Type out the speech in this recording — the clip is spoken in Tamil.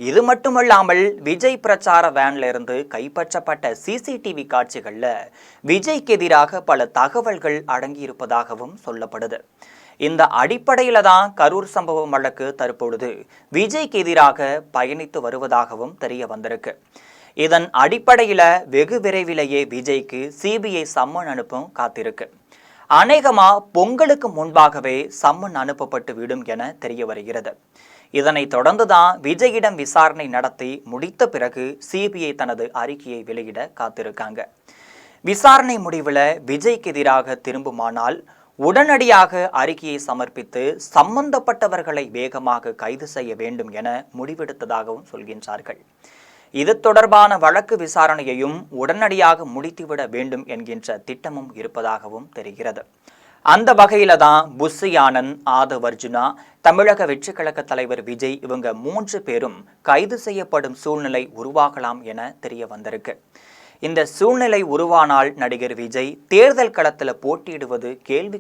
இது மட்டுமல்லாமல் விஜய் பிரச்சார வேன்ல இருந்து கைப்பற்றப்பட்ட சிசிடிவி காட்சிகள்ல விஜய்க்கு எதிராக பல தகவல்கள் அடங்கியிருப்பதாகவும் சொல்லப்படுது. இந்த அடிப்படையில தான் கரூர் சம்பவம் வழக்கு தற்பொழுது விஜய்க்கு எதிராக பயணித்து வருவதாகவும் தெரிய வந்திருக்கு. இதன் அடிப்படையில வெகு விரைவிலேயே விஜய்க்கு சிபிஐ சம்மன் அனுப்பும் காத்திருக்கு. அநேகமா பொங்கலுக்கு முன்பாகவே சம்மன் அனுப்பப்பட்டு விடும் என தெரிய வருகிறது. இதனைத் தொடர்ந்துதான் விஜயிடம் விசாரணை நடத்தி முடித்த பிறகு சிபிஐ தனது அறிக்கையை வெளியிட காத்திருக்காங்க. விசாரணை முடிவில் விஜய்க்கு எதிராக திரும்புமானால் உடனடியாக அறிக்கையை சமர்ப்பித்து சம்பந்தப்பட்டவர்களை வேகமாக கைது செய்ய வேண்டும் என முடிவெடுத்ததாகவும் சொல்கின்றார்கள். இது தொடர்பான வழக்கு விசாரணையையும் உடனடியாக முடித்துவிட வேண்டும் என்கின்ற திட்டமும் இருப்பதாகவும் தெரிகிறது. அந்த வகையில தான் புஸ்ஸி ஆனந்த், ஆதவ் அர்ஜுனா, தமிழக வெற்றி கழக தலைவர் விஜய் இவங்க 3 பேரும் கைது செய்யப்படும் சூழ்நிலை உருவாகலாம் என தெரிய வந்திருக்கு. இந்த சூழ்நிலை உருவானால் நடிகர் விஜய் தேர்தல் களத்தில் போட்டியிடுவது கேள்வி